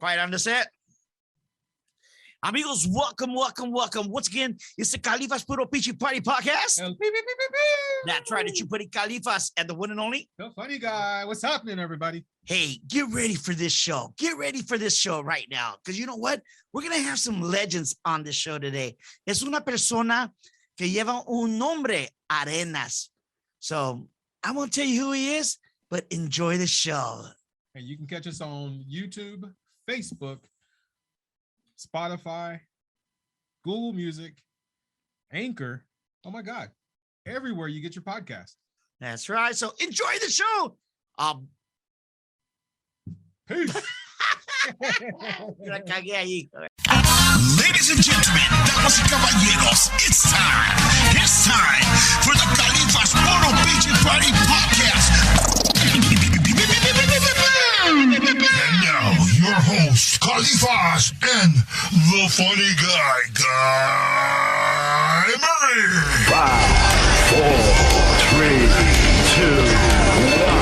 Quiet on the set. Amigos, welcome. Once again, it's the Kalifazz Puro Pichi Party Podcast. That's right, it's your buddy Kalifazz and the one and only daFunnyGuy. What's happening, everybody? Hey, get ready for this show. Get ready for this show right now. Because you know what? We're going to have some legends on this show today. Es una persona que lleva un nombre, Arenas. So I won't tell you who he is, but enjoy the show. And you can catch us on YouTube, Facebook, Spotify, Google Music, Anchor. Oh my God. Everywhere you get your podcast. That's right. So enjoy the show. Peace. Ladies and gentlemen, damas y caballeros, it's time. It's time for the Kalifazz Puro Pichi Party Podcast. And now, your hosts, Kalifazz and the funny guy, Guy Murray. 5, 4, 3, 2, 1.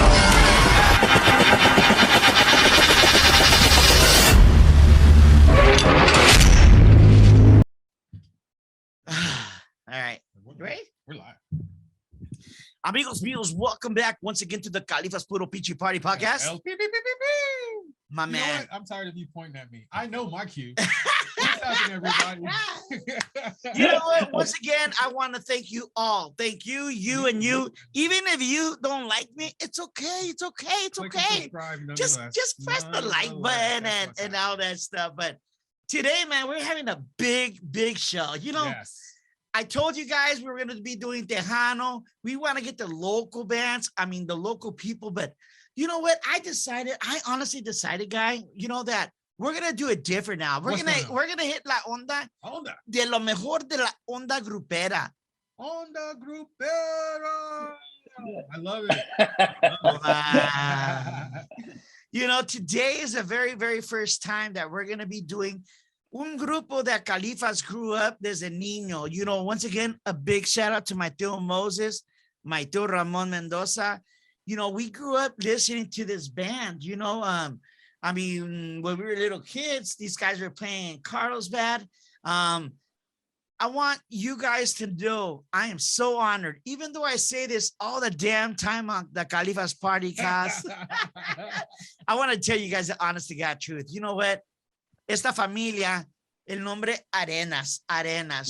All right. Ready? We're live. Amigos, welcome back once again to the Kalifazz Puro Pichi Party Podcast. My man. You know what? I'm tired of you pointing at me. I know my cue. What's happening, everybody? You know what? Once again, I want to thank you all. Thank you, you and you. Even if you don't like me, it's okay. It's okay. It's okay. Just press the like button and all that stuff. But today, man, we're having a big show. You know, Yes. I told you guys we were going to be doing Tejano. We want to get the local bands. I mean, the local people. But you know what? I honestly decided, Guy, you know that we're going to do it different now. We're going to hit la onda de lo mejor de la onda grupera. Onda Grupera. I love it. You know, today is the very first time that we're going to be doing un grupo that Kalifazz grew up desde niño. You know, once again, a big shout out to my tío Moses, my tío Ramon Mendoza. You know, we grew up listening to this band, you know. I mean, when we were little kids, these guys were playing Carlos band. I want you guys to know I am so honored, even though I say this all the damn time on the Kalifazz Party Cast. I want to tell you guys the honest to God truth. You know what? Esta familia, el nombre Arenas.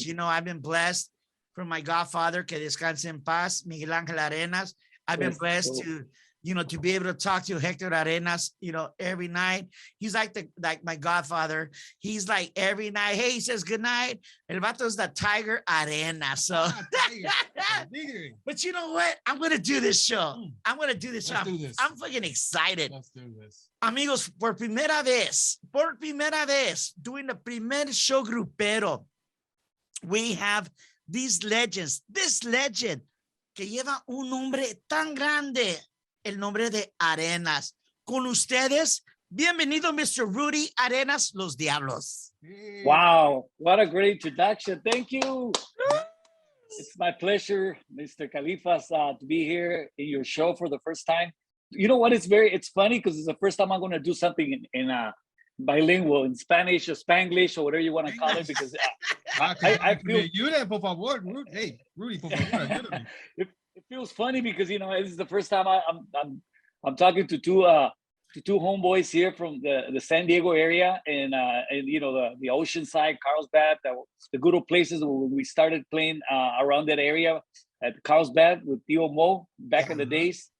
You know, I've been blessed from my godfather, que descanse en paz, Miguel Ángel Arenas. I've been blessed to, you know, to be able to talk to Hector Arenas, you know, every night. He's like my godfather. He's like every night, hey, he says good night. El vato is the Tiger Arenas. So, but you know what? I'm going to do this show. I'm going to do this show. I'm fucking excited. Let's do this. Amigos, por primera vez, doing the primer show grupero, we have these legends, this legend que lleva un nombre tan grande, el nombre de Arenas. Con ustedes, bienvenido, Mr. Rudy Arenas, Los Diablos. Wow, what a great introduction. Thank you. It's my pleasure, Mr. Kalifazz, to be here in your show for the first time. You know what? It's funny because it's the first time I'm going to do something in bilingual, in Spanish or Spanglish or whatever you want to call it, because I feel Hey, Rudy, por favor, ayúdame. It feels funny because, you know, this is the first time I'm talking to two homeboys here from the San Diego area and you know, the ocean side, Carlsbad, the good old places where we started playing around that area at Carlsbad with Tío Mo back in the days.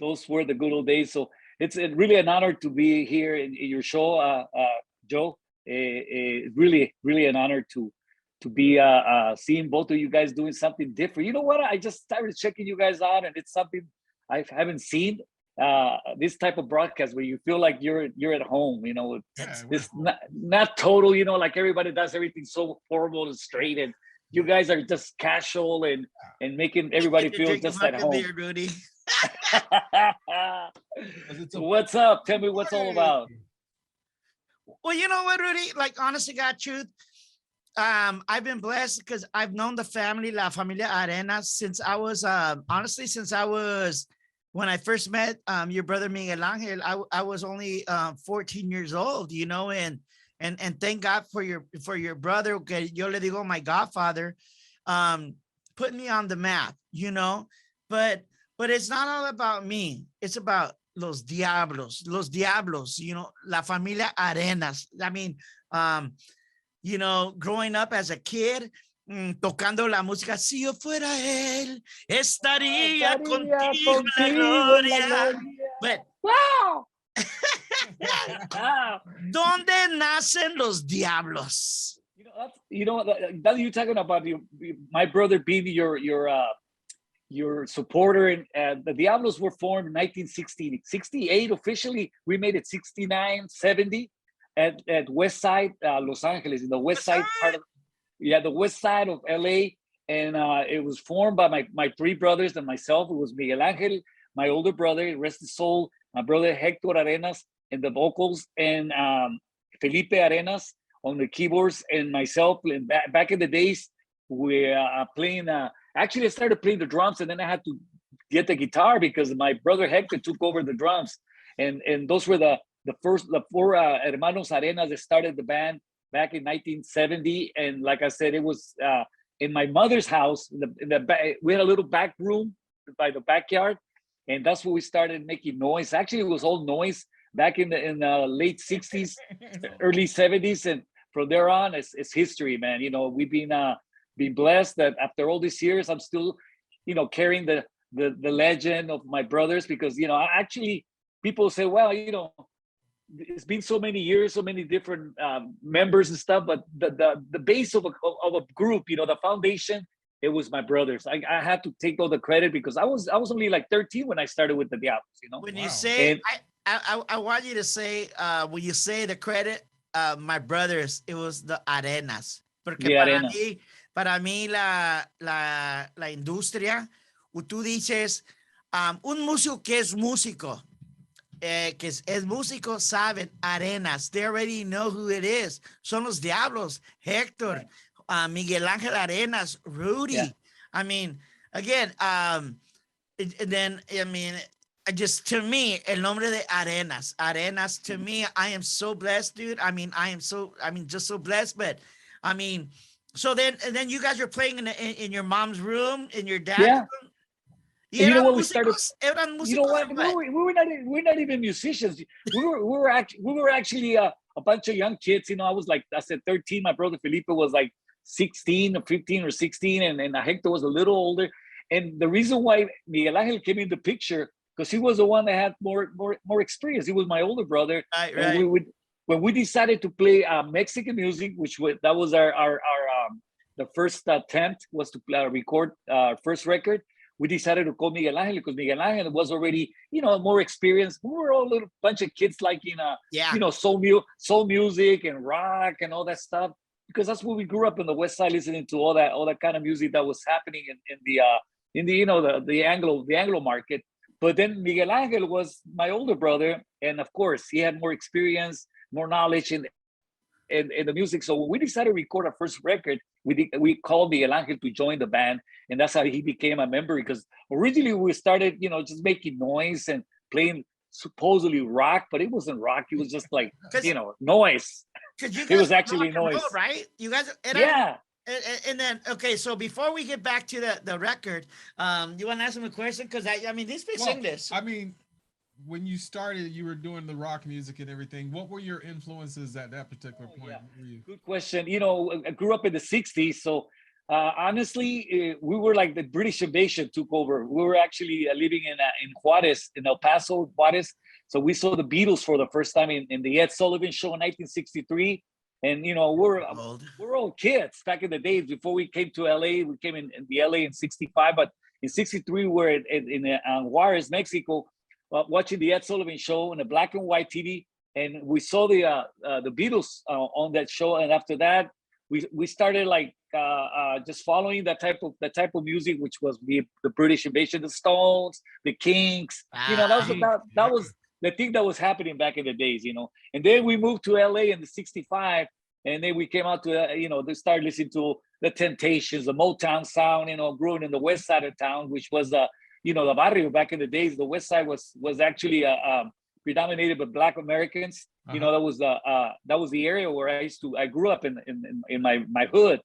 Those were the good old days. So it's really an honor to be here in your show, Joe. Really an honor to be seeing both of you guys doing something different. You know what? I just started checking you guys out, and it's something I haven't seen. This type of broadcast where you feel like you're at home. You know, it's not total. You know, like everybody does everything so formal and straight, and you guys are just casual and making everybody feel just at home. Beer, Rudy. What's up? Tell me what's all about. Well, you know what, Rudy? Like, honestly, God, truth. I've been blessed because I've known the family, La Familia Arenas, since I was when I first met your brother Miguel Angel, I was only 14 years old, you know, and thank God for your brother, que yo le digo my godfather, put me on the map, you know, but it's not all about me. It's about Los Diablos, you know, La Familia Arenas. I mean, you know, growing up as a kid, tocando la música, si yo fuera él, estaría contigo en la Contigo en la gloria. gloria. But Wow. ¿dónde nacen los diablos? That you're talking about my brother being your supporter, and the Diablos were formed in 1968 officially. We made it 69, 70 at West Side, Los Angeles, in the West Side part of, the West Side of LA. And it was formed by my three brothers and myself. It was Miguel Angel, my older brother, rest his soul, my brother Hector Arenas in the vocals, and Felipe Arenas on the keyboards, and myself. And back in the days, we playing. Actually, I started playing the drums, and then I had to get the guitar because my brother Hector took over the drums. And those were the four hermanos Arenas that started the band back in 1970. And like I said, it was in my mother's house. In the back, we had a little back room by the backyard, and that's where we started making noise. Actually, it was all noise back in the late 60s, early 70s, and from there on, it's history, man. You know, we've been blessed that after all these years, I'm still, you know, carrying the legend of my brothers, because, you know, actually people say, well, you know, it's been so many years, so many different members and stuff, but the base of a group, you know, the foundation, it was my brothers. I have to take all the credit because I was only like 13 when I started with the Diablos, you know. When you say, I want you to say, when you say the credit, my brothers, it was the Arenas. Porque para mí la industria, tú dices, un músico que es músico, que es músico, saben, Arenas, they already know who it is. Son los Diablos, Hector, Miguel Angel Arenas, Rudy. Yeah. I mean, again, just to me, el nombre de Arenas, to me, I am so blessed, dude. I mean, just so blessed, but I mean, so then you guys were playing in your mom's room, in your dad's room. And you know what, we started. You know what? We're not even musicians. We were actually a bunch of young kids. You know, I said 13. My brother Felipe was like 16 or 15 or 16, and Hector was a little older. And the reason why Miguel Angel came in the picture, because he was the one that had more experience. He was my older brother. Right. And when we decided to play Mexican music, that was our the first attempt was to record our first record. We decided to call Miguel Angel because Miguel Angel was already, you know, more experienced. We were all a little bunch of kids liking, you know, soul music and rock and all that stuff, because that's where we grew up in the West Side, listening to all that kind of music that was happening in the you know, the Anglo market. But then Miguel Angel was my older brother, and of course he had more experience, more knowledge in the music. So when we decided to record our first record, we called Miguel Angel to join the band, and that's how he became a member. Because originally we started, you know, just making noise and playing supposedly rock, but it wasn't rock. It was just like, you know, noise. It was actually noise, roll, right? You guys, yeah. And then, okay, so before we get back to the record, you want to ask him a question? Because I mean, this speaks English. I mean, when you started, you were doing the rock music and everything. What were your influences at that particular point? Yeah. Good question. You know, I grew up in the 60s. So honestly, we were like the British invasion took over. We were actually living in Juarez, in El Paso, Juarez. So we saw the Beatles for the first time in the Ed Sullivan Show in 1963. And, you know, we're all kids back in the days before we came to LA. We came in the LA in 65, but in 63, we were in Juarez, Mexico, watching the Ed Sullivan Show on a black and white TV, and we saw the Beatles on that show. And after that, we started like just following that type of music, which was the British invasion, the Stones, the Kinks. You know, that was the thing that was happening back in the days. You know, and then we moved to LA in the 65, and then we came out to you know, they started listening to the Temptations, the Motown sound. You know, growing in the west side of town, which was the barrio back in the days, the West Side was actually predominated by Black Americans. That was the area where I grew up in my hood.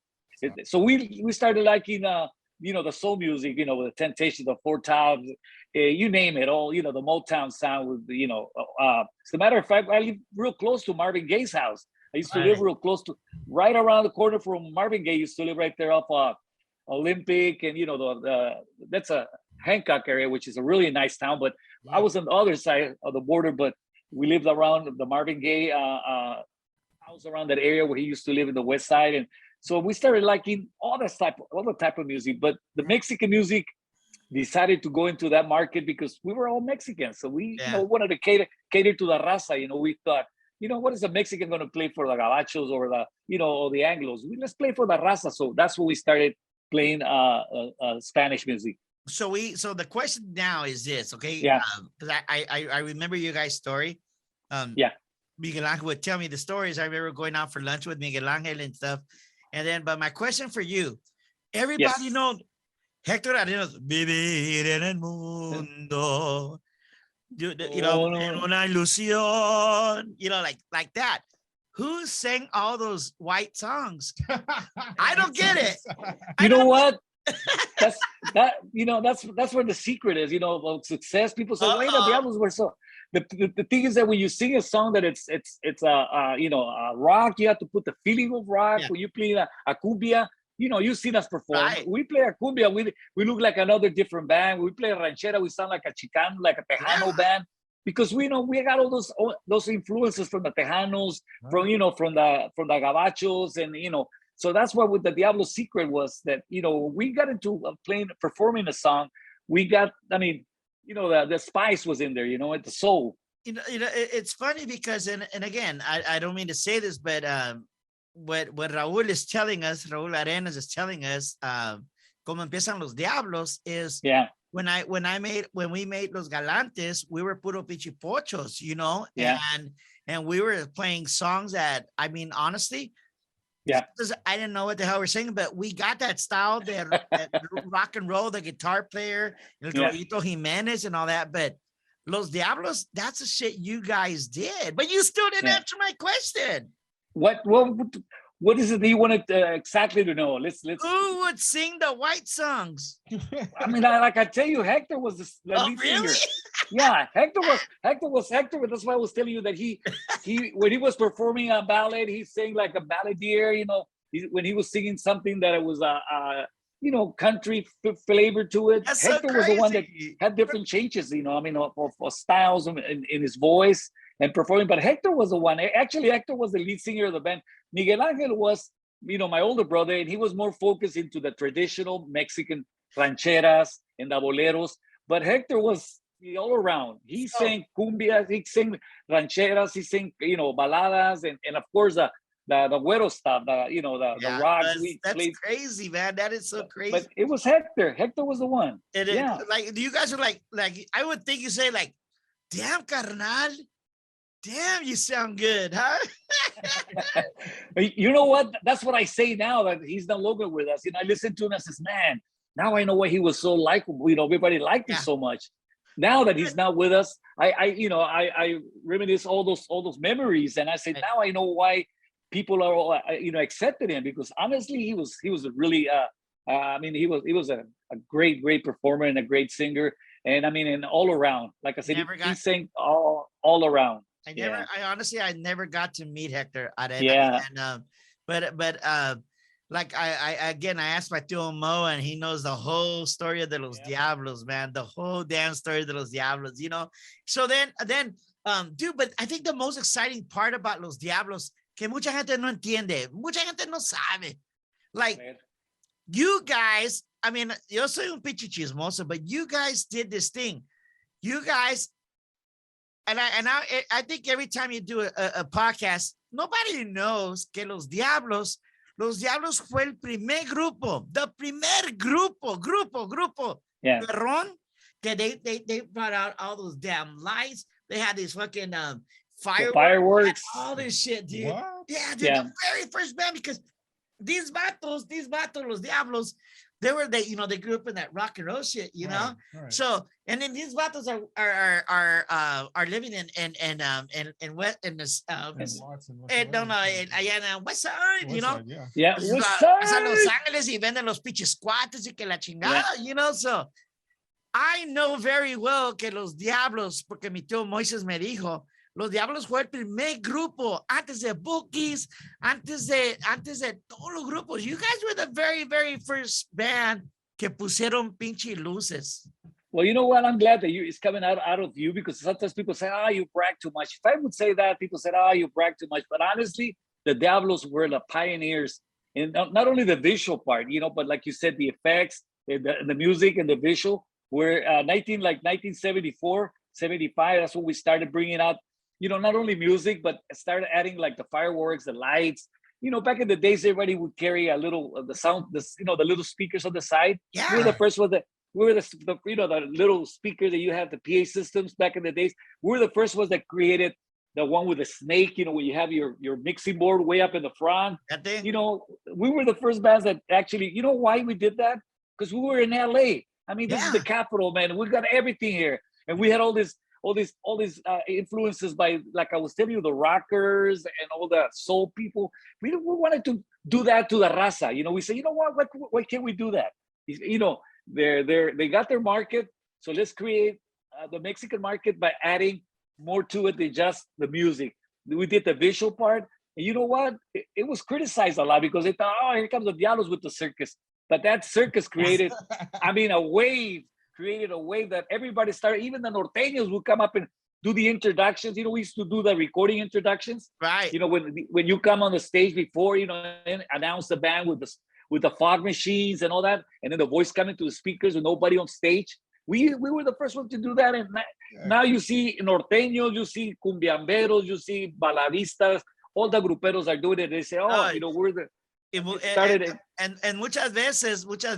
So we started liking the soul music, with the Temptations, the Four Tops, you name it, all, the Motown sound with, as a matter of fact, I live real close to Marvin Gaye's house. I used to live real close to, right around the corner from Marvin Gaye. Used to live right there off Olympic, and that's a Hancock area, which is a really nice town. But I was on the other side of the border, but we lived around the Marvin Gaye house around that area where he used to live in the West Side, and so we started liking all the type of music. But the Mexican music decided to go into that market because we were all Mexicans, so we wanted to cater to the raza. We thought, what is a Mexican going to play for the Gabachos or or the Anglos? Let's play for the raza. So that's when we started playing Spanish music. So the question now is this, okay? Yeah. Because I remember your guys' story. Miguel Angel would tell me the stories. I remember going out for lunch with Miguel Angel and stuff. And then, but my question for you, everybody knows Hector Arenas, vivir en el mundo, en una ilusión, like that. Who sang all those white songs? I don't get it. What? That's where the secret is, of success. People say, wait, the Diablos were so. The thing is that when you sing a song that it's a rock, you have to put the feeling of rock. When you play a cumbia, you've seen us perform. Right. We play a cumbia, we look like another different band. We play a ranchera, we sound like a Chicano, like a Tejano band, because we got all those influences from the Tejanos, from the Gabachos, and so that's what with the Diablo secret was that we got into performing a song. We got, the spice was in there, at the soul. It's funny because, and again, I don't mean to say this, but what Raul is telling us, Raul Arenas is telling us, como empiezan los Diablos is when we made Los Galantes, we were puro pichipochos, and we were playing songs that, honestly, because I didn't know what the hell we're singing, but we got that style, that rock and roll, the guitar player, El Torito Jimenez and all that. But Los Diablos, that's the shit you guys did. But you still didn't answer my question. What is it that you wanted exactly to know? Let's. Who would sing the white songs? Like I tell you, Hector was the lead singer. Yeah, Hector was Hector. That's why I was telling you that he when he was performing a ballad, he sang like a balladeer. When he was singing something that it was country flavor to it. That's Hector was the one that had different changes. For styles in his voice and performing. But Hector was the one. Actually, Hector was the lead singer of the band. Miguel Angel was, my older brother, and he was more focused into the traditional Mexican rancheras and the boleros. But Hector was all around. He sang cumbias, he sang rancheras, he sang, baladas, and of course the güero stuff, the rock. That's crazy, man. That is so crazy. But it was Hector. Hector was the one. Like, you guys are like, I would think you say like, damn, carnal. Damn, you sound good, huh? You know what? That's what I say now that he's no longer with us. I listen to him and says, man, now I know why he was so likable. Everybody liked him so much. Now that he's not with us, I reminisce all those memories, and I say now I know why people are accepted him, because honestly he was really he was a great performer and a great singer, and and all around, like I said, he sang all around. I never got to meet Hector Arenas. Yeah. And, but like I asked my tío Mo, and he knows the whole story of the Los Diablos, man, the whole damn story of the Los Diablos, So then, dude, but I think the most exciting part about Los Diablos, que mucha gente no entiende, mucha gente no sabe, like you guys, yo soy un pinche chismoso, but you guys did this thing. You guys, and I think every time you do a podcast, nobody knows que Los Diablos fue el primer grupo, the primer grupo, perrón, que they brought out all those damn lights. They had these fucking fireworks, all this shit, dude. What? Yeah, dude, the very first band, because these vatos, Los Diablos, they were they grew up in that rock and roll shit, Right. So, and then these vatos are living in West in this Watson, no allá en West Side, yeah. Yeah, Pues, what's vas a Los up? Ángeles y venden los pinches cuates y que la chingada, so I know very well que Los Diablos, porque mi tío Moises me dijo, Los Diablos fue el primer grupo antes de Bookies, antes de todos los grupos. You guys were the very, very first band que pusieron pinche luces. Well, you know what? I'm glad that it's coming out of you, because sometimes people say, you brag too much. If I would say that, people said, you brag too much. But honestly, the Diablos were the pioneers in not only the visual part, but like you said, the effects, the music and the visual. Where 1974, 75, that's when we started bringing out, not only music, but started adding like the fireworks, the lights. Back in the days, everybody would carry a little the sound, the little speakers on the side. Yeah. We were the first one we were the little speaker that you have, the PA systems back in the days. We were the first ones that created the one with the snake, when you have your mixing board way up in the front. That thing. We were the first bands that actually, why we did that? Because we were in LA. I mean, this is the capital, man. We got everything here, and we had all these influences by, like I was telling you, the rockers and all the soul people. We wanted to do that to the raza. We say, why can't we do that? They got their market, so let's create the Mexican market by adding more to it than just the music. We did the visual part, and you know what? It was criticized a lot because they thought, here comes the Diablos with the circus. But that circus created, a wave, created a wave that everybody started, even the norteños would come up and do the introductions. We used to do the recording introductions. Right. When you come on the stage before, and announce the band with the fog machines and all that, and then the voice coming to the speakers with nobody on stage. We were the first one to do that. And now you see norteños, you see cumbiamberos, you see baladistas, all the gruperos are doing it. They say, we're the... And muchas veces, para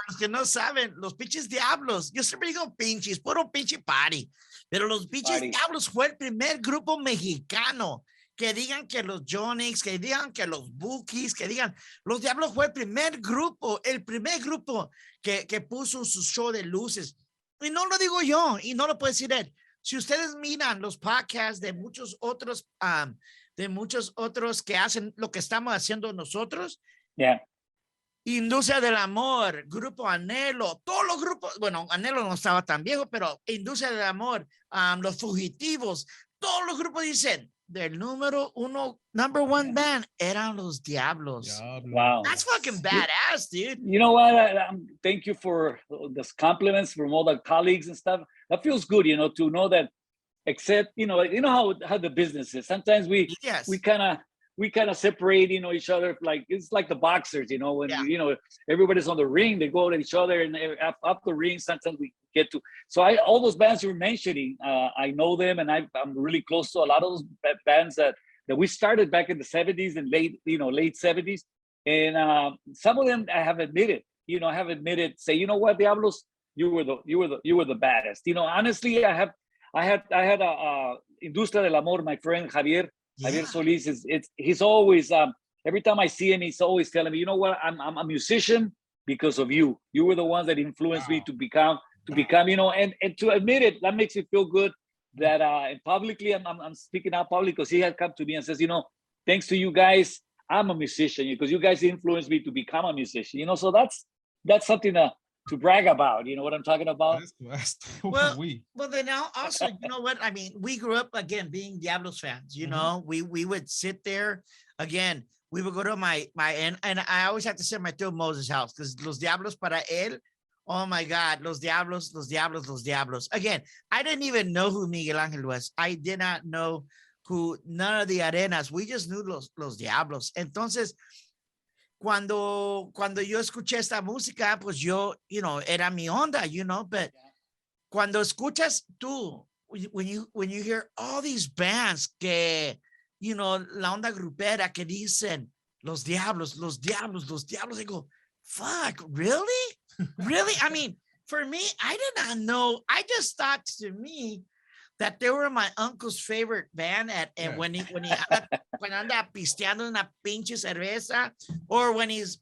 los que no saben, los pinches Diablos, yo siempre digo pinches, puro pinche party, pero los pinches Diablos fue el primer grupo mexicano. Que digan que los Jonix, que digan que los Bookies, que digan, los Diablos fue el primer grupo que puso su show de luces. Y no lo digo yo, y no lo puede decir él. Si ustedes miran los podcasts de muchos otros que hacen lo que estamos haciendo nosotros. Industria del Amor, Grupo Anhelo, todos los grupos, bueno, Anhelo no estaba tan viejo, pero Industria del Amor, Los Fugitivos, todos los grupos dicen, del number one band eran Los Diablos. Wow. That's fucking badass, dude. You know what? Thank you for those compliments from all the colleagues and stuff. That feels good, to know that. Except, how the business is. Sometimes we kind of separate, each other. Like it's like the boxers, when everybody's on the ring, they go at each other, and up the ring. Sometimes we get to. So all those bands you were mentioning, I know them, and I'm really close to a lot of those bands that we started back in the 70s and late 70s, and some of them I have admitted, say, you know what, Diablos, you were the baddest. Honestly, I had a Industria del Amor, my friend Javier Solis. He's always every time I see him, he's always telling me, you know what, I'm a musician because of you. You were the ones that influenced me to become, and to admit it, that makes me feel good that and publicly I'm speaking out publicly, because he had come to me and says, thanks to you guys, I'm a musician because you guys influenced me to become a musician. So that's something to brag about, what I'm talking about? Well, then now also, you know what? I mean, we grew up, again, being Diablos fans, we would sit there, again, we would go to my and I always have to say my tío Moses' house, because Los Diablos para él, oh my God, Los Diablos, Los Diablos, Los Diablos. Again, I didn't even know who Miguel Ángel was. I did not know who none of the Arenas. We just knew Los Diablos. Entonces, cuando yo escuché esta música, pues yo, era mi onda, but cuando escuchas tú, when you hear all these bands que, la onda grupera que dicen Los Diablos, Los Diablos, Los Diablos, I go, fuck, really? Really? I mean, for me, I did not know. I just thought, to me, that they were my uncle's favorite band and when he anda pisteando una pinche cerveza, or when he's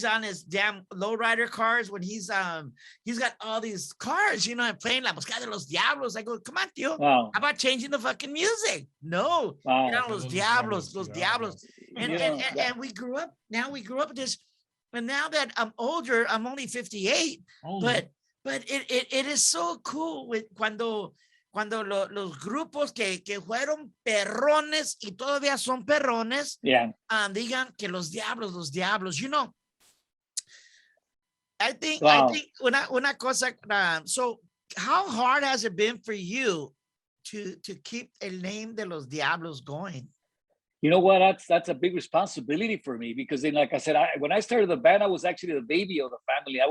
on his damn lowrider cars, when he's got all these cars, you know, and playing La Música de los Diablos. I go, come on, tío. Wow. How about changing the fucking music? No. Wow. You know, Los Diablos, Los Diablos. And, Yeah. and we grew up with this, and now that I'm older, I'm only 58, but it is so cool with cuando los grupos que fueron perrones y todavía son perrones, digan que los diablos, you know. I think una cosa, so how hard has it been for you to keep el name de los Diablos going? You know what? That's a big responsibility for me, because then, like I said, when I started the band, I was actually the baby of the family.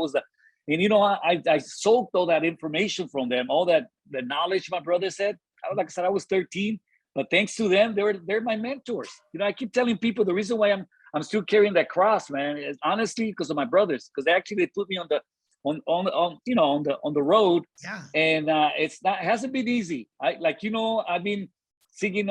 And you know, I soaked all that information from them, all the knowledge my brother said. Like I said, I was 13, but thanks to them, they're my mentors. You know, I keep telling people the reason why I'm still carrying that cross, man, is honestly because of my brothers, because they put me on the road. Yeah. And it hasn't been easy. I've been singing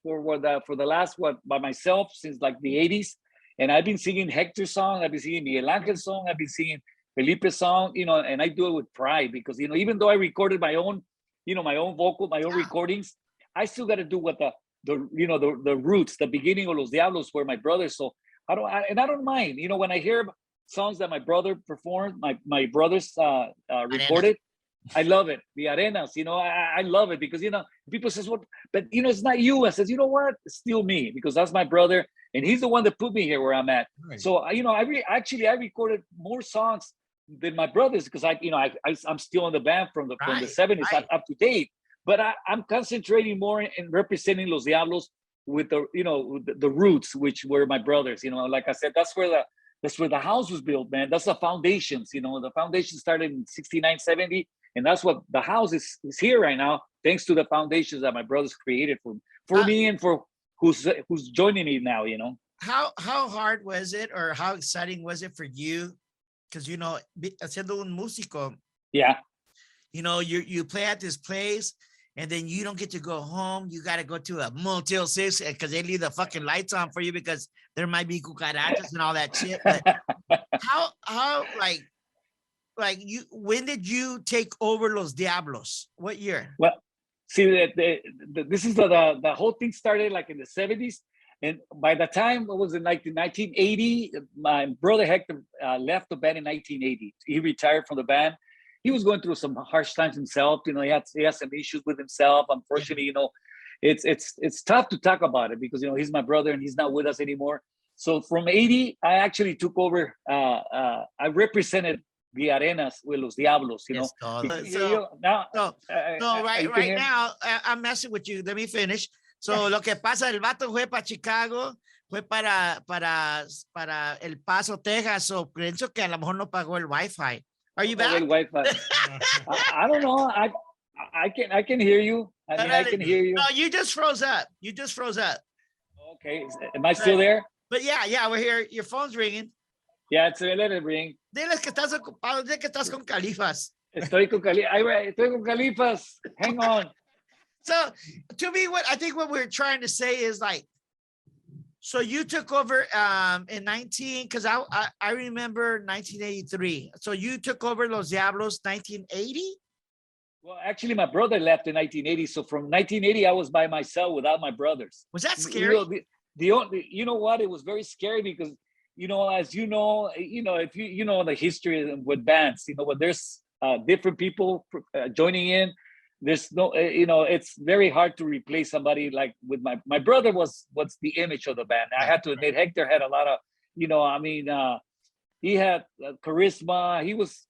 for the last by myself since like the 80s, and I've been singing Hector's song, I've been singing Miguel Angel's song, I've been singing Felipe's song, you know, and I do it with pride, because, you know, even though I recorded my own vocal, my own recordings, I still got to do what the roots, the beginning of Los Diablos were my brothers. So I don't mind, you know, when I hear songs that my brother performed, my brothers recorded, I love it. The Arenas, you know, I love it, because, you know, people says, what, but, you know, it's not you. I says, you know what? It's still me, because that's my brother. And he's the one that put me here where I'm at. Right. So, you know, I recorded more songs than my brothers, because I'm still in the band from the 70s up to date. But I'm concentrating more in representing Los Diablos with the roots, which were my brothers. You know, like I said, that's where the house was built, man. That's the foundations. You know, the foundation started in 69, 70. And that's what the house is here right now, thanks to the foundations that my brothers created for me and for who's joining me now, you know. How hard was it, or how exciting was it for you? Because, you know, siendo un músico, you know, you play at this place, and then you don't get to go home. You got to go to a Motel 6 because they leave the fucking lights on for you, because there might be cucarachas and all that shit. But how like you, when did you take over Los Diablos? What year? Well, see, this is the whole thing started like in the 70s. And by the time it was in 1980, my brother Hector left the band in 1980. He retired from the band. He was going through some harsh times himself. You know, he had some issues with himself. Unfortunately, you know, it's tough to talk about it, because, you know, he's my brother and he's not with us anymore. So from 80, I actually took over. I represented the Arenas with Los Diablos, you know. Right now, I'm messing with you. Let me finish. So lo que pasa, el vato fue para Chicago, fue para El Paso, Texas. So pienso que a lo mejor no pagó el Wi-Fi. Are you back? I don't know. I can hear you. I can hear you. No, you just froze up. Okay. Am I still there? But yeah, we're here. Your phone's ringing. Yeah, let it ring. Diles que estás ocupado, diles que estás con Kalifazz. Estoy con Kalifazz. Hang on. So to me, what we're trying to say is like, so you took over in 19, because I remember 1983. So you took over Los Diablos 1980? Well, actually, my brother left in 1980. So from 1980, I was by myself without my brothers. Was that scary? You know what? It was very scary, because, you know, as you know, if you know the history with bands, you know, when there's different people joining in, there's no, you know, it's very hard to replace somebody like with my brother was the image of the band. I had to admit, Hector had a lot of, you know, I mean, he had charisma. He was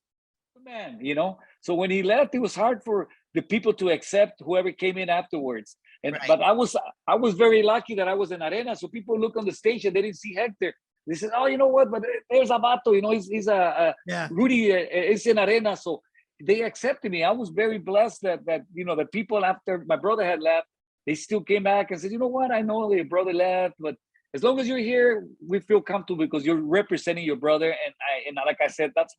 the man, you know. So when he left, it was hard for the people to accept whoever came in afterwards. And but I was very lucky that I was in Arena. So people look on the stage and they didn't see Hector. They said, "Oh, you know what? But there's a vato, you know, he's a Rudy is in Arena." So they accepted me. I was very blessed that you know, the people after my brother had left, they still came back and said, "You know what? I know your brother left, but as long as you're here, we feel comfortable because you're representing your brother." And like I said, that's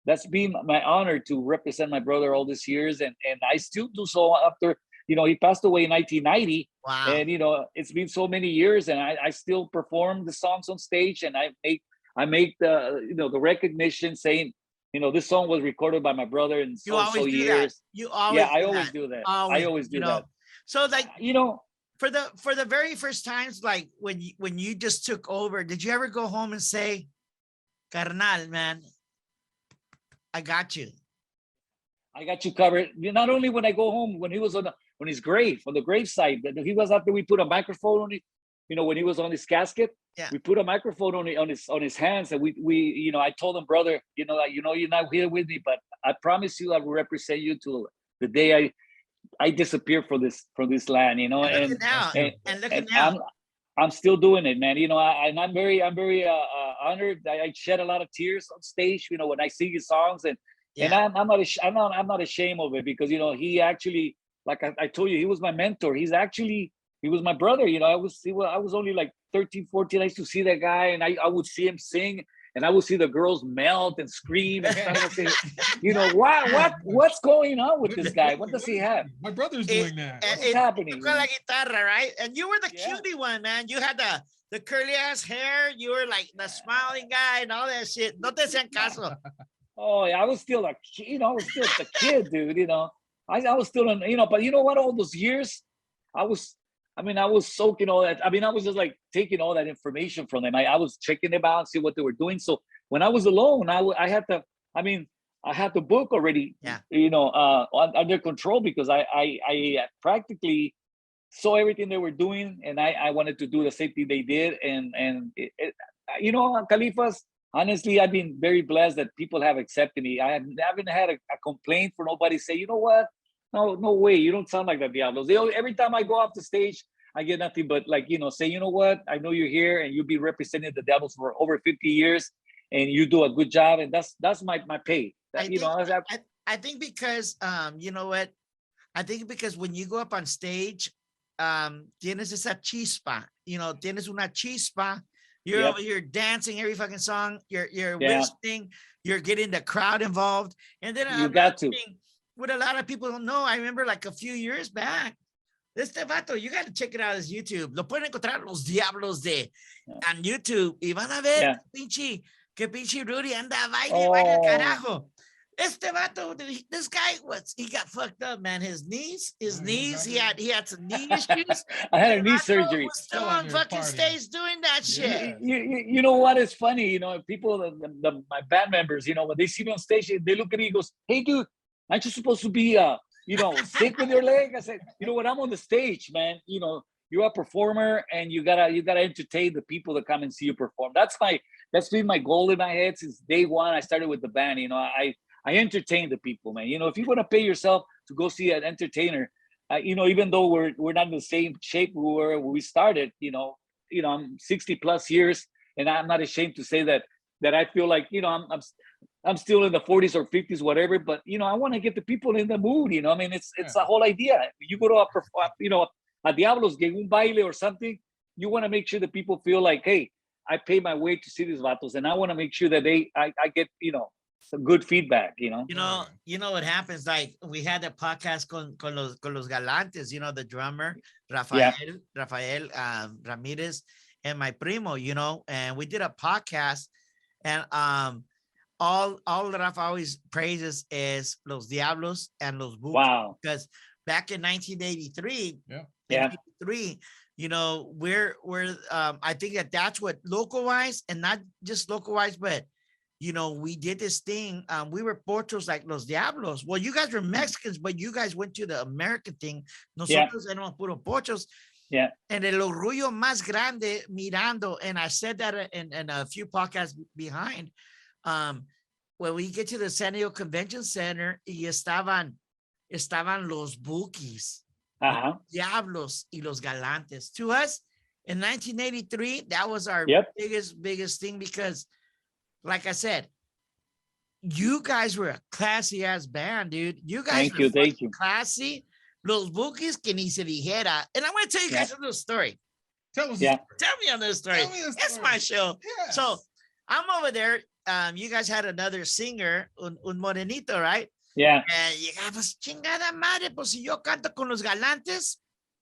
that's been my honor to represent my brother all these years, and I still do so after, you know, he passed away in 1990. Wow. And you know, it's been so many years, and I still perform the songs on stage, and I make the, you know, the recognition saying, you know, this song was recorded by my brother in so years. You always I always do that. I always do that. So like, you know, for the very first times, like when you just took over, did you ever go home and say, carnal, man, I got you. I got you covered. Not only when I go home, when he was on his grave, on the graveside, he was after we put a microphone on it. You know, when he was on his casket, we put a microphone on his hands, and we you know, I told him, brother, you know, you're not here with me, but I promise you I will represent you till the day I disappear from this land, you know. And look at now. I'm still doing it, man. You know, I'm very honored. I shed a lot of tears on stage, you know, when I sing his songs, and I'm not ashamed of it, because, you know, he actually, like I told you, he was my mentor. He was my brother. You know, I was only like 13, 14. I used to see that guy, and I would see him sing, and I would see the girls melt and scream and stuff. And say, you know, what's going on with this guy? What does he have? My brother's doing that. What's happening? La guitarra, right? And you were the cutie one, man. You had the curly ass hair. You were like the smiling guy and all that shit. No te hacían caso. Oh, yeah, I was still a kid, dude. You know, I was still in, you know, but you know what? All those years, I was soaking all that. I mean, I was just like taking all that information from them. I was checking them out, see what they were doing. So when I was alone, I had the book already, you know, under control, because I practically saw everything they were doing, and I wanted to do the same thing they did. And you know, Kalifazz, honestly, I've been very blessed that people have accepted me. I haven't had a complaint for nobody say, you know what? No way, you don't sound like the Diablos. Every time I go off the stage, I get nothing but, like, you know, say, you know what? I know you're here, and you've been representing the Diablos for over 50 years, and you do a good job, and that's my pay. I think because you know what? I think because when you go up on stage, tienes esa chispa, you know, tienes una chispa. You're over here dancing every fucking song. You're whispering. You're getting the crowd involved, and then you got to. What a lot of people don't know, I remember like a few years back, este vato, you got to check it out as YouTube. Lo pueden encontrar Los Diablos on YouTube, y van a ver que pinche Rudy anda baile carajo. Este vato, this guy, he got fucked up, man. His knees, he had some knee issues. I had a knee surgery. Was still on fucking stage doing that shit. You know what is funny? You know, people, my band members, you know, when they see me on stage, they look at me and goes, hey, dude, aren't you supposed to be, you know, sick with your leg? I said, you know, when I'm on the stage, man, you know, you're a performer, and you gotta entertain the people that come and see you perform. That's been my goal in my head since day one. I started with the band. You know, I entertain the people, man. You know, if you're gonna pay yourself to go see an entertainer, you know, even though we're not in the same shape we were when we started, you know, I'm 60 plus years, and I'm not ashamed to say that I feel like, you know, I'm still in the 40s or 50s, whatever, but, you know, I want to get the people in the mood, you know. I mean, it's the whole idea. You go to a Diablos gig, un baile or something, you want to make sure that people feel like, hey, I pay my way to see these vatos, and I want to make sure that I get, you know, some good feedback, you know. You know what happens, like we had a podcast con los Galantes, you know, the drummer, Rafael Ramirez, and my primo, you know, and we did a podcast, and all that I've always praises is Los Diablos and Los Buques. Wow. Because back in 1983, 83, you know, we're I think that's what local-wise, and not just local-wise, but, you know, we did this thing. We were pochos like Los Diablos. Well, you guys were Mexicans, but you guys went to the American thing. Nosotros éramos puro pochos. Yeah. And el orgullo más grande mirando, and I said that in a few podcasts behind, when we get to the San Diego Convention Center, y estaban los Buques, los Diablos, y los Galantes. To us, in 1983, that was our biggest thing, because, like I said, you guys were a classy ass band, dude. You guys were classy. Los Buques, que ni se dijera. And I'm going to tell you guys a little story. Tell me on this story. It's my show. Yes. So I'm over there. you guys had another singer, un morenito, right? Yeah. And llegamos, chingada madre, pues si yo canto con los galantes,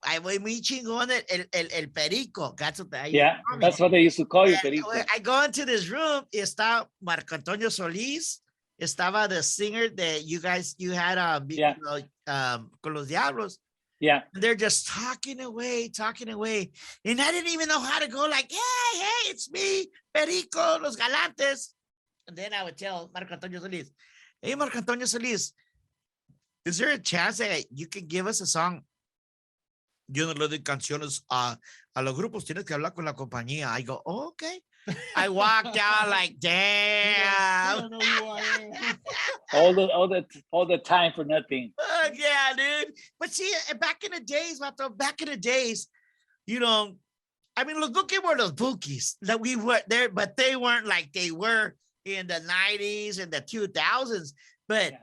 ahí voy muy chingón el perico. That's what they Yeah, that's what they used to call you, Perico. I go into this room, está Marco Antonio Solís, estaba the singer that you had Yeah. con Los Diablos. Yeah. And they're just talking away. And I didn't even know how to go like, hey, it's me, Perico, Los Galantes. And then I would tell Marco Antonio Solís, hey, Marco Antonio Solís, is there a chance that you can give us a song? Yo no le doy canciones a los grupos, tienes que hablar con la compañía. I go, oh, okay. I walked out like, damn. all the time for nothing. Yeah, dude. But see, back in the days, you know, I mean, los Bookies were los Bookies that we were there, but they weren't like they were in the 90s and the 2000s. But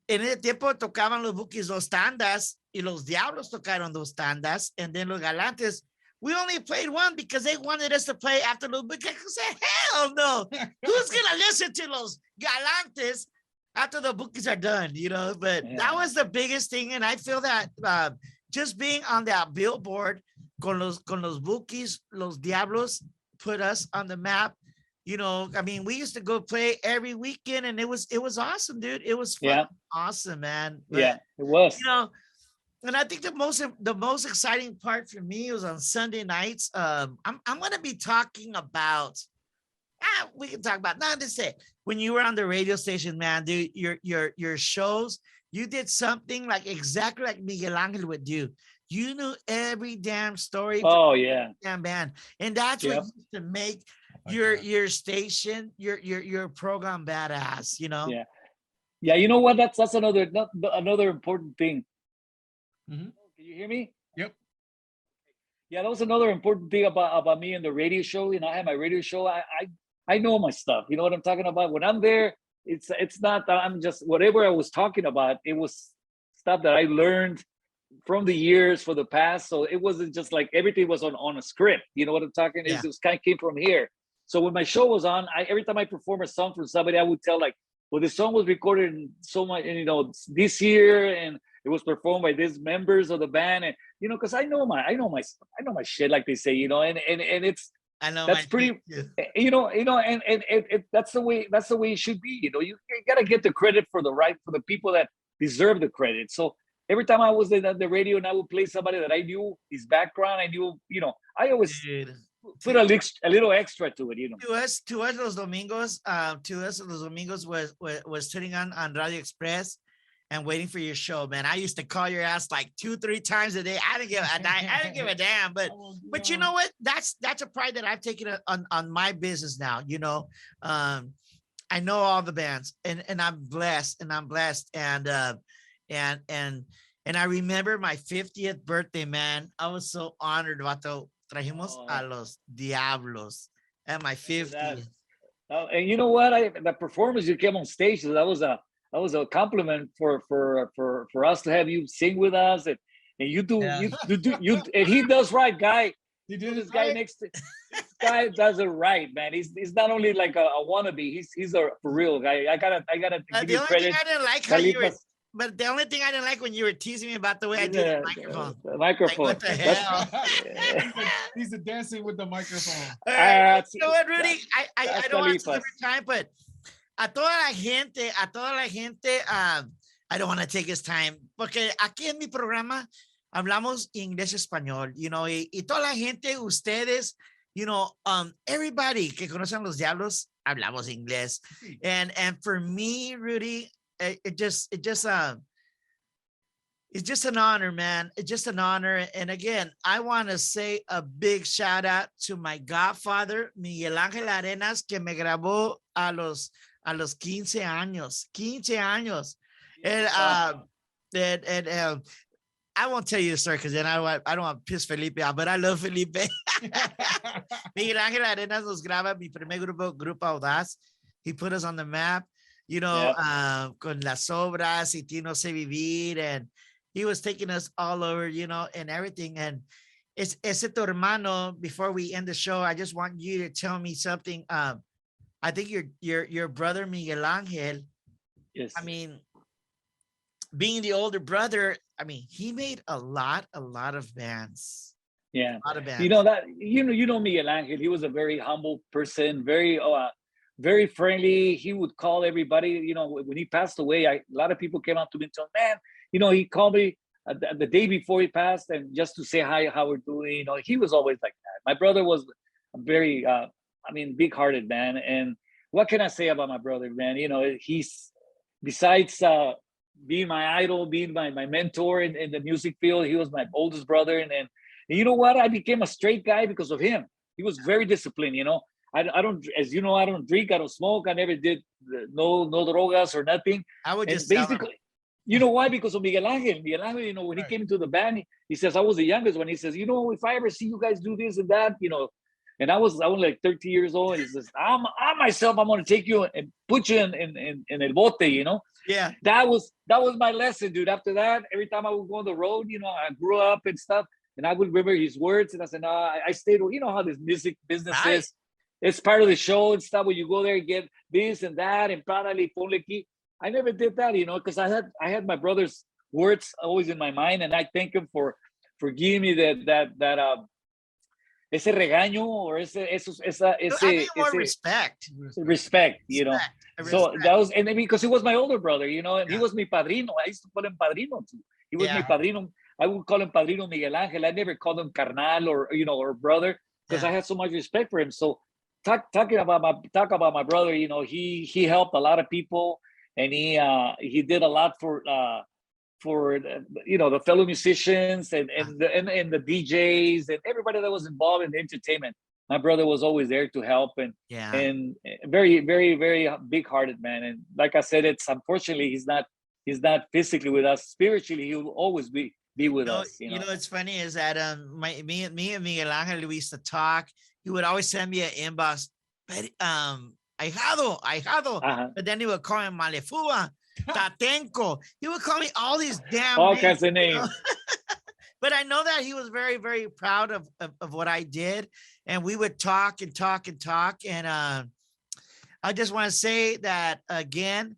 en ese tiempo tocaban los Bookies dos tandas y los Diablos tocaron dos tandas, and then los Galantes, we only played one because they wanted us to play after los Bookies. I said, hell no. Who's going to listen to los Galantes after the Bookies are done, you know? But that was the biggest thing, and I feel that just being on that billboard con los Bookies, los Diablos put us on the map. You know, I mean, we used to go play every weekend, and it was awesome, dude. It was awesome, man. But, yeah, it was. You know, and I think the most exciting part for me was on Sunday nights. I'm going to be talking about. We can talk about not to say when you were on the radio station, man, dude. Your shows, you did something like exactly like Miguel Angel would do. You knew every damn story. Oh yeah, damn band, and that's what used to make your station, your program badass. You know. Yeah. You know what? That's another important thing. Mm-hmm. Can you hear me? Yep. Yeah, that was another important thing about me and the radio show. You know, I had my radio show. I know my stuff. You know what I'm talking about? When I'm there, it's not that I'm just whatever I was talking about. It was stuff that I learned from the years for the past. So it wasn't just like everything was on a script. You know what I'm talking? It was kind of came from here. So when my show was on, every time I perform a song for somebody, I would tell like, well, this song was recorded in so much, and you know, this year, and it was performed by these members of the band, and you know, because I know my shit, like they say, you know, and it's that's pretty, you know, and that's the way it should be. You know, you gotta get the credit for the people that deserve the credit. So every time I was at the radio and I would play somebody that I knew his background, I knew, you know, I always put a little extra to it, you know. To us los domingos was sitting on Radio Express and waiting for your show, man. I used to call your ass like 2-3 times a day. I didn't give a damn, but you know what? That's a pride that I've taken on my business now. You know, I know all the bands, and I'm blessed, and I remember my 50th birthday, man. I was so honored, vato. Trajimos a Los Diablos at my 50th. And you know what? The performance you came on stage, that was a compliment for us to have you sing with us, and you do you and he does right, guy. He did this guy next to this guy does it right, man. He's not only like a wannabe. He's a for real guy. I gotta give you credit. I didn't like how you were. But the only thing I didn't like when you were teasing me about the way I did the microphone. The microphone. Like, what the hell? He's dancing with the microphone. You know what, Rudy? I don't want to take every time, but a toda la gente, I don't want to take his time, porque aquí en mi programa hablamos inglés español, you know, y toda la gente, ustedes, you know, everybody que conocen Los Diablos, hablamos inglés. And for me, Rudy, it's just an honor, man. It's just an honor. And again, I want to say a big shout out to my godfather, Miguel Ángel Arenas, que me grabó a los 15 años. 15 años. And I won't tell you the story because then I don't want to piss Felipe out, but I love Felipe. Miguel Ángel Arenas nos graba mi primer grupo Audaz. He put us on the map. You know, con las obras y Ti no sé vivir, and he was taking us all over, you know, and everything. And ese tu hermano, before we end the show, I just want you to tell me something. I think your brother Miguel Angel, Yes. I mean, being the older brother, I mean, he made a lot of bands. Yeah. A lot of bands. You know that you know Miguel Angel. He was a very humble person, very friendly. He would call everybody. You know, when he passed away, a lot of people came up to me and told, man, you know, he called me the day before he passed, and just to say hi, how we're doing. You know, he was always like that. My brother was a very, I mean, big-hearted man. And what can I say about my brother, man? You know, he's besides being my idol, being my mentor in the music field, he was my oldest brother, and you know what? I became a straight guy because of him. He was very disciplined, you know. I don't, as you know, I don't drink, I don't smoke, I never did no drogas or nothing. I would And just tell him. basically, you know why? Because of Miguel Angel. Miguel Angel, you know, when he came into the band, he says, I was the youngest one. He says, you know, if I ever see you guys do this and that, you know, and I was like 13 years old. And he says, I myself, I'm going to take you and put you in el bote, you know. Yeah. That was my lesson, dude. After that, every time I would go on the road, you know, I grew up and stuff, and I would remember his words. And I said, no, I stayed. You know how this music business is. It's part of the show and stuff. When you go there and get this and that, and probably ponle aquí. I never did that, you know, because I had my brother's words always in my mind, and I thank him for giving me that ese regaño or ese more respect. Respect, you know. So that was, and then because he was my older brother, you know, and he was mi padrino. I used to call him padrino too. He was mi padrino. I would call him Padrino Miguel Angel. I never called him carnal or, you know, or brother, because I had so much respect for him. So talk about my brother, you know, he helped a lot of people, and he did a lot for you know, the fellow musicians and the DJs and everybody that was involved in the entertainment. My brother was always there to help, and very, very, very big-hearted man. And like I said, it's unfortunately he's not physically with us. Spiritually, he will always be with us. You know, what's funny is that me and Miguel Angel, we used to talk. He would always send me an inbox, ahijado, but then he would call him Malefua, Tatenko. He would call me all these damn all names, kinds of names. But I know that he was very, very proud of what I did, and we would talk and talk and talk. And I just want to say that again,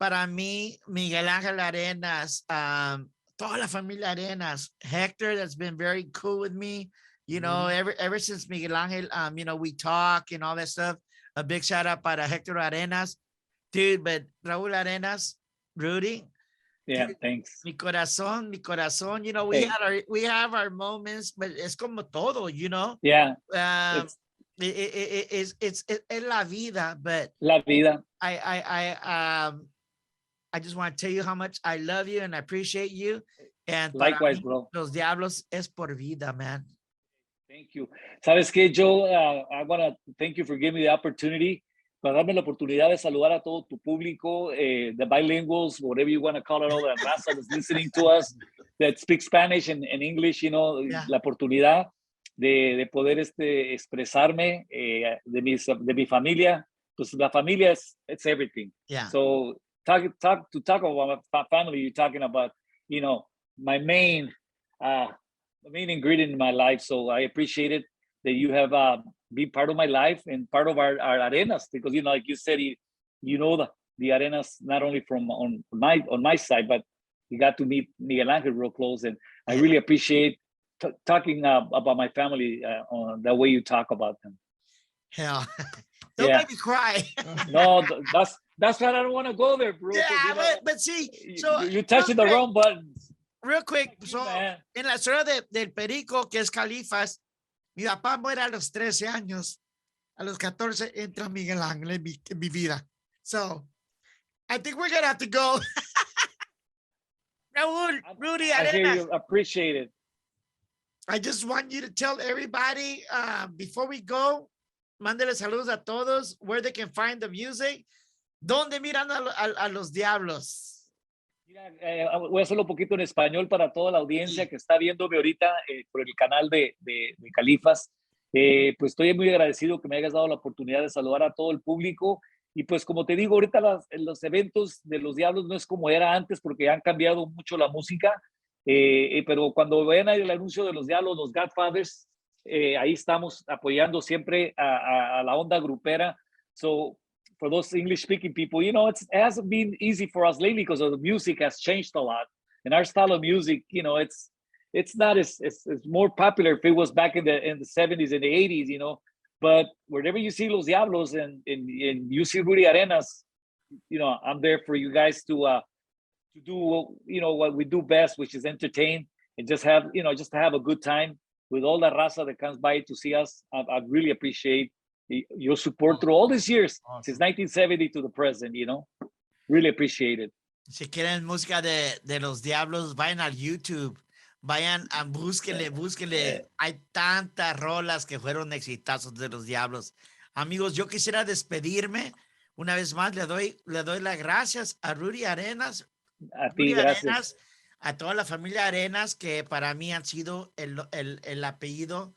para mí, Miguel Ángel Arenas, toda la familia Arenas, Hector, that's been very cool with me. You know, ever since Miguel Ángel, you know, we talk and all that stuff. A big shout out para Hector Arenas, dude. But Raul Arenas, Rudy. Yeah, dude, thanks. Mi corazón. You know, we have our moments, but es como todo, you know. Yeah. It's la vida, but la vida. I just want to tell you how much I love you and I appreciate you. And likewise, bro. Los Diablos es por vida, man. Thank you. ¿Sabes qué, Joe? I want to thank you for giving me the opportunity, para darme la oportunidad de saludar a todo tu público, the bilinguals, whatever you want to call it, all that raza that's listening to us, that speak Spanish and English, you know, la oportunidad de poder expresarme de mi familia. Pues la familia it's everything. Yeah. So talk about my family, you're talking about, you know, my main ingredient in my life. So I appreciate it that you have been part of my life and part of our Arenas, because, you know, like you said, you know the Arenas not only from on my side, but you got to meet Miguel Angel real close, and I really appreciate talking about my family on the way you talk about them. Hell, don't make me cry. No, that's why I don't want to go there, bro. Yeah, you know, but see, so you're touching the wrong buttons. Real quick, so en la historia del Perico, que es Kalifazz, mi papá muere a los 13 años. A los 14 entra Miguel Ángel en mi vida. So, I think we're going to have to go. Raul, Rudy Arenas. I hear you. Appreciate it. I just want you to tell everybody, before we go, mándele saludos a todos, where they can find the music. ¿Dónde miran a Los Diablos? Mira, voy a hacerlo un poquito en español para toda la audiencia que está viéndome ahorita por el canal de Kalifazz. Pues estoy muy agradecido que me hayas dado la oportunidad de saludar a todo el público. Y pues como te digo, ahorita los eventos de Los Diablos no es como era antes, porque han cambiado mucho la música. Pero cuando vean el anuncio de Los Diablos, los Godfathers, ahí estamos apoyando siempre a la onda grupera. So for those English-speaking people, it hasn't been easy for us lately because the music has changed a lot, and our style of music, it's not as it's more popular if it was back in the 70s and the 80s, But wherever you see Los Diablos and you see Rudy Arenas, I'm there for you guys to do what we do best, which is entertain and just have a good time with all the raza that comes by to see us. I really appreciate your support through all these years, since 1970 to the present. Really appreciate it. Si quieren música de Los Diablos, vayan al YouTube. Vayan, búsquenle. Hay tantas rolas que fueron exitazos de Los Diablos. Amigos, yo quisiera despedirme. Una vez más, le doy las gracias a Rudy Arenas. A ti, gracias. Arenas, a toda la familia Arenas, que para mí han sido el apellido.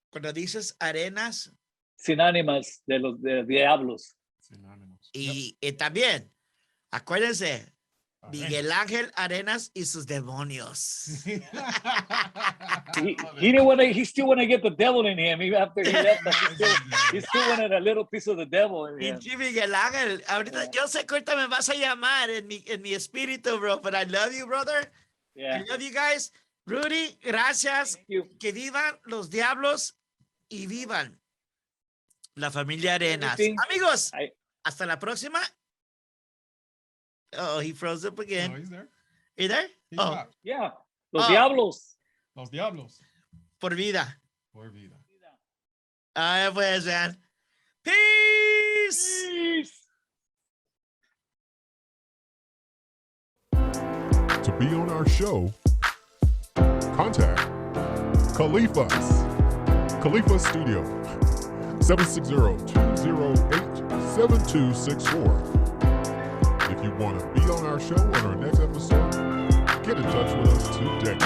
Cuando dices Arenas. Sinónimas de los Diablos. Y también, acuérdense, Miguel Ángel Arenas y sus demonios. He still want to get the devil in him. Even after he left us, he still wanted a little piece of the devil in him. Miguel Ángel, ahorita yo sé que ahorita me vas a llamar en mi espíritu, bro, but I love you, brother. Yeah. I love you guys. Rudy, gracias. Thank you. Que vivan Los Diablos y vivan la familia Arenas. Amigos, hasta la próxima. Oh, he froze up again. No, he's there. You there? He's oh, back. Yeah. Los Diablos. Los Diablos. Por vida. Por vida. Pues, man. Peace. Peace. To be on our show, contact Kalifazz. Kalifazz Studio, 760-208-7264. If you want to be on our show on our next episode, get in touch with us today.